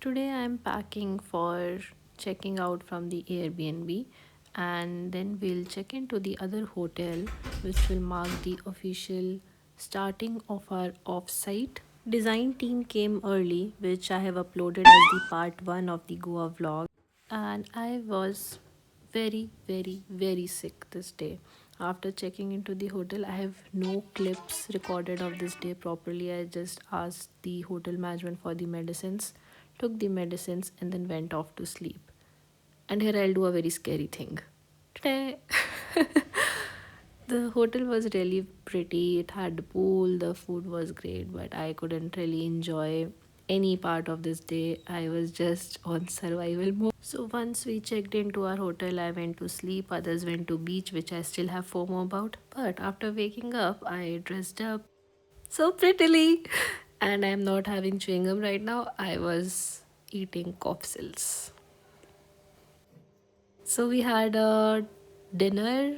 today I'm packing for checking out from the Airbnb, and then we'll check into the other hotel, which will mark the official starting of our off-site. Design team came early, which I have uploaded as the part 1 of the Goa vlog, and I was very, very, very sick this day. After checking into the hotel, I have no clips recorded of this day properly. I just asked the hotel management for the medicines, took the medicines, and then went off to sleep. And here I'll do a very scary thing. Today, the hotel was really pretty. It had a pool, the food was great, but I couldn't really enjoy any part of this day. I was just on survival mode. So once we checked into our hotel, I went to sleep. Others went to beach, which I still have FOMO about. But after waking up, I dressed up so prettily, and I'm not having chewing gum right now. I was eating cocktails. So we had a dinner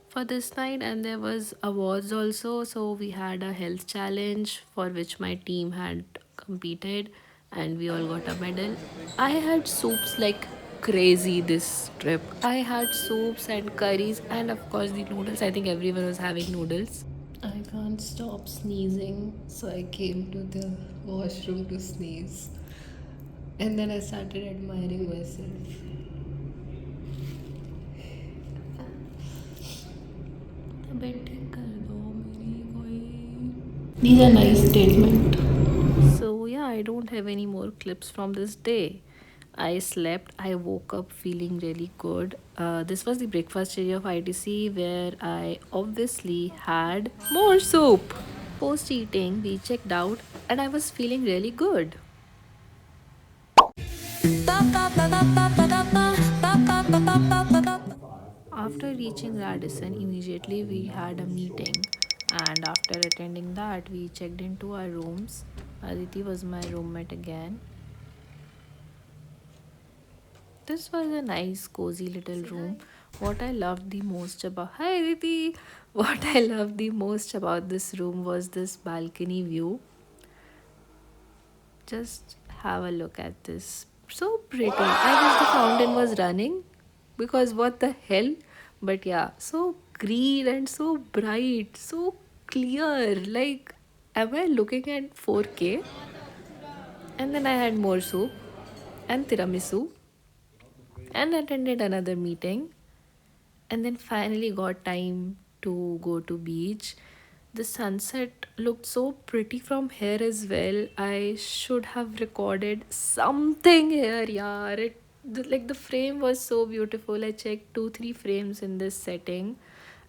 for this night, and there was awards also. So we had a health challenge for which my team had competed, and we all got a medal. I had soups like crazy this trip. I had soups and curries, and of course the noodles. I think everyone was having noodles. I can't stop sneezing, so I came to the washroom to sneeze. And then I started admiring myself. Betting कर दो मेरी कोई. These are nice statement. So yeah, I don't have any more clips from this day. I slept. I woke up feeling really good. This was the breakfast area of ITC where I obviously had more soup. Post eating, we checked out, and I was feeling really good. After reaching Radisson, immediately we had a meeting, and after attending that, we checked into our rooms. Aditi was my roommate again. This was a nice, cozy little room. What I loved the most about Hi Aditi! What I loved the most about this room was this balcony view. Just have a look at this. So pretty. I wish the fountain was running because what the hell? But yeah, so green and so bright, so clear. Like, am I looking at 4K? And then I had more soup and tiramisu and attended another meeting, and then finally got time to go to beach. The sunset looked so pretty from here as well. I should have recorded something here, yeah. Like the frame was so beautiful. I checked 2 3 frames in this setting,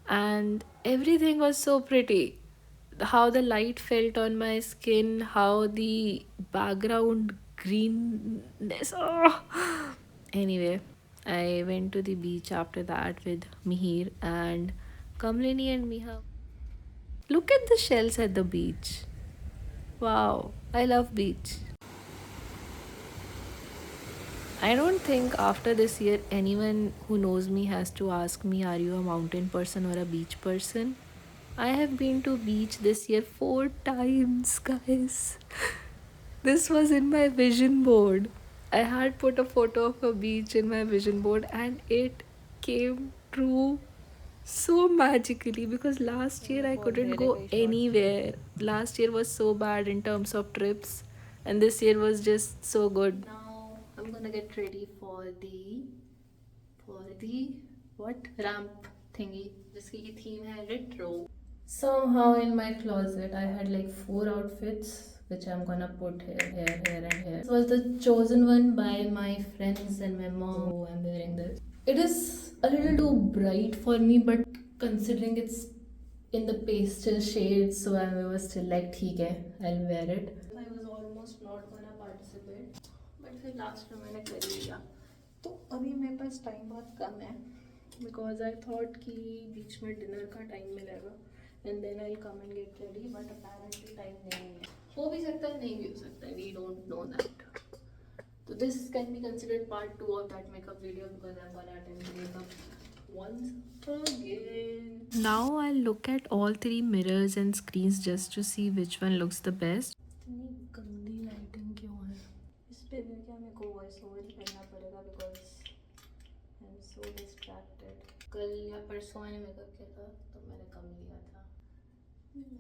and everything was so pretty. How the light felt on my skin, how the background greenness. Oh. Anyway, I went to the beach after that with Mihir and Kamlini and Miha. Look at the shells at the beach. Wow, I love beach. I don't think after this year anyone who knows me has to ask me, are you a mountain person or a beach person? I have been to beach this year 4 times, guys. This was in my vision board. I had put a photo of a beach in my vision board, and it came true so magically because last year I couldn't go anywhere. Last year was so bad in terms of trips, and this year was just so good. Now I'm gonna get ready for the what ramp thingy जिसकी की theme है retro. Somehow in my closet I had like 4 outfits which I'm gonna put here, here, here, and here. This was the chosen one by my friends and my mom. So I'm wearing this. It is a little too bright for me, but considering it's in the pastel shades, so I was still like, ठीक है, I'll wear it. I was almost not gonna participate, but फिर last में मैंने कर ही लिया. तो अभी मेरे पास टाइम बहुत कम है because I thought कि बीच में डिनर का टाइम मिलेगा and then I'll come and get ready, but apparently time नहीं है. हो भी सकता है, नहीं भी हो सकता है, we don't know that. So this can be considered part 2 of that makeup video because I'm gonna attempt makeup once again. Now I'll look at all 3 mirrors and screens just to see which one looks the best. इतनी गंदी lighting क्यों है? इस पे भी क्या मेरे कल या परसों मैंने मेकअप किया था तो मैंने कम लिया था।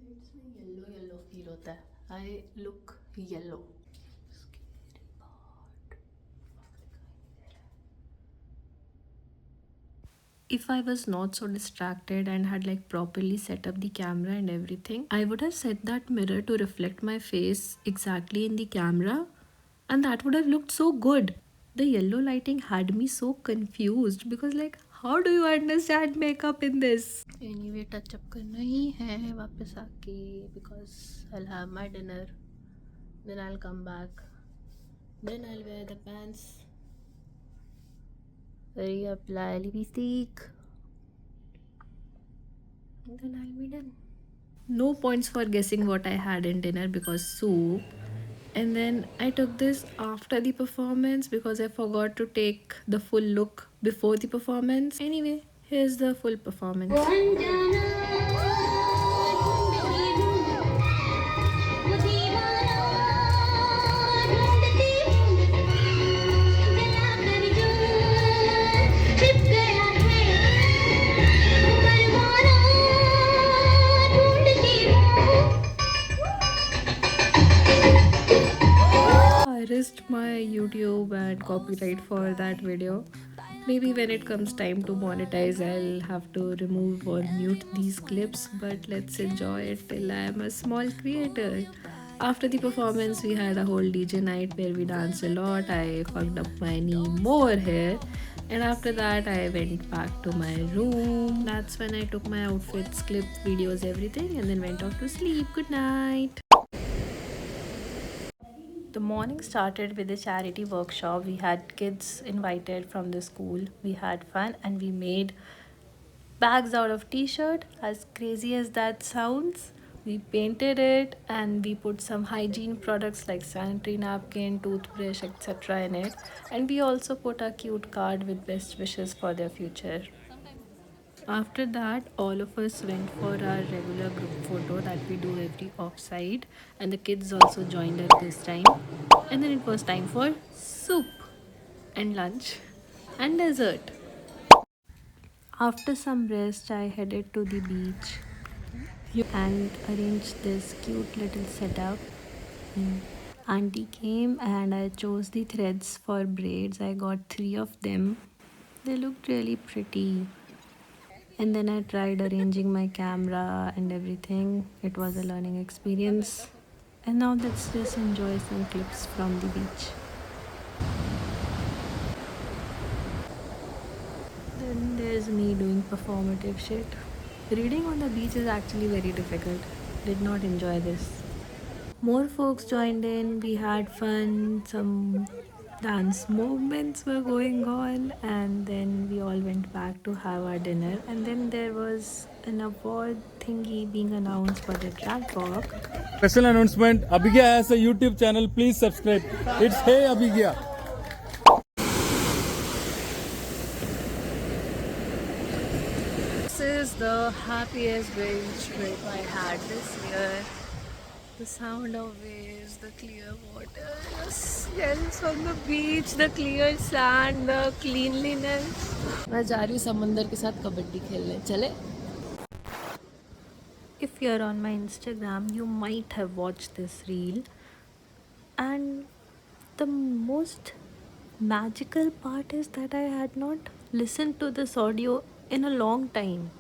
लाइट्स में येलो येलो फील होता है। I look yellow. If I was not so distracted and had like properly set up the camera and everything, I would have set that mirror to reflect my face exactly in the camera, and that would have looked so good. The yellow lighting had me so confused because like how do you understand makeup in this? Anyway, touch up करना ही है वापस आके because I'll have my dinner, then I'll come back, then I'll wear the pants, apply lipstick, and then I'll be done. No points for guessing what I had in dinner because soup. And then I took this after the performance because I forgot to take the full look before the performance. Anyway, here's the full performance. I risked my YouTube and copyright for that video. Maybe when it comes time to monetize, I'll have to remove or mute these clips, but let's enjoy it till I am a small creator. After the performance, we had a whole DJ night where we danced a lot. I fucked up my knee more here. And after that, I went back to my room. That's when I took my outfits, clips, videos, everything, and then went off to sleep. Good night. The morning started with a charity workshop. We had kids invited from the school. We had fun and we made bags out of t-shirt. As crazy as that sounds, we painted it and we put some hygiene products like sanitary napkin, toothbrush, etc. in it. And we also put a cute card with best wishes for their future. After that, all of us went for our regular group photo that we do every offside, and the kids also joined us this time. And then it was time for soup and lunch and dessert. After some rest, I headed to the beach and arranged this cute little setup. Auntie came and I chose the threads for braids. I got three of them. They looked really pretty. And then I tried arranging my camera and everything. It was a learning experience. And now let's just enjoy some clips from the beach. Then there's me doing performative shit. Reading on the beach is actually very difficult. Did not enjoy this. More folks joined in, we had fun, some dance movements were going on, and then we all went back to have our dinner. And then there was an award thingy being announced for the track walk. Special announcement, Abhigya has a YouTube channel, please subscribe. It's Hey Abhigya. This is the happiest beach trip I had this year. The sound of waves, the clear water, the smells from the beach, the clear sand, the cleanliness. मैं जा रही हूँ समंदर के साथ कबड्डी खेलने चले. If you're on my Instagram, you might have watched this reel. And the most magical part is that I had not listened to this audio in a long time.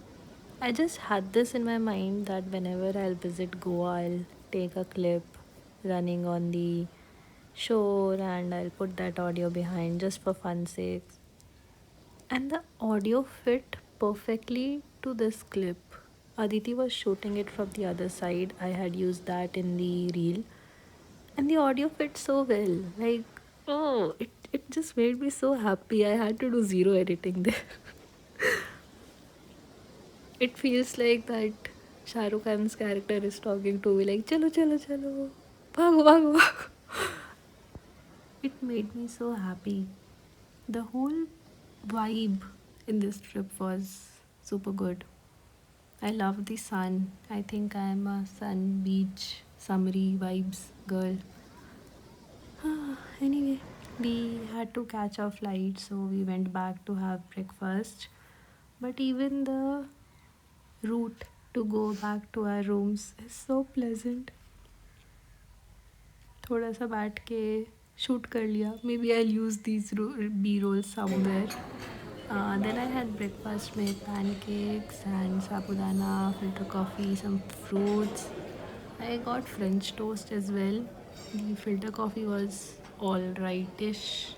I just had this in my mind that whenever I'll visit Goa, I'll take a clip running on the shore and I'll put that audio behind just for fun's sake. And the audio fit perfectly to this clip. Aditi was shooting it from the other side. I had used that in the reel. And the audio fit so well. Like, oh, it just made me so happy. I had to do zero editing there. It feels like that Shah Rukh Khan's character is talking to me like, chalo, chalo, chalo, bhago, bhago, bhago. It made me so happy. The whole vibe in this trip was super good. I love the sun. I think I am a sun, beach, summery vibes girl. Anyway, we had to catch our flight, so we went back to have breakfast. But even the route to go back to our rooms is so pleasant. थोड़ा सा बैठ के shoot कर लिया. Maybe I'll use these B-rolls somewhere. Then I had breakfast with pancakes and sabudana, filter coffee, some fruits. I got French toast as well. The filter coffee was alrightish.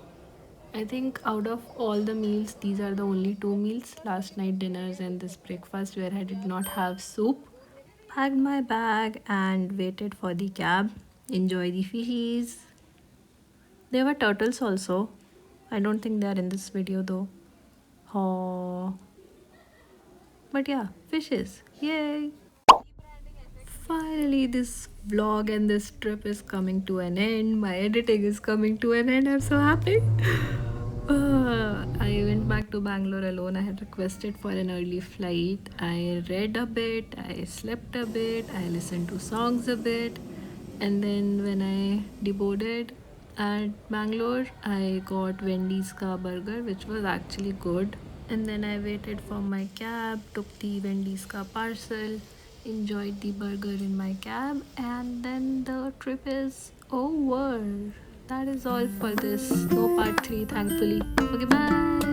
I think out of all the meals, these are the only two meals, last night dinners and this breakfast, where I did not have soup. Packed my bag and waited for the cab. Enjoy the fishies. There were turtles also. I don't think they are in this video though. Oh. But yeah, fishes. Yay! Finally, this vlog and this trip is coming to an end. My editing is coming to an end. I'm so happy. I went back to Bangalore alone. I had requested for an early flight. I read a bit, I slept a bit, I listened to songs a bit, and then when I deboarded at Bangalore, I got Wendy's ka burger, which was actually good. And then I waited for my cab, took the Wendy's ka parcel, enjoyed the burger in my cab, and then the trip is over. That is all for this. No part 3, thankfully. Okay, bye.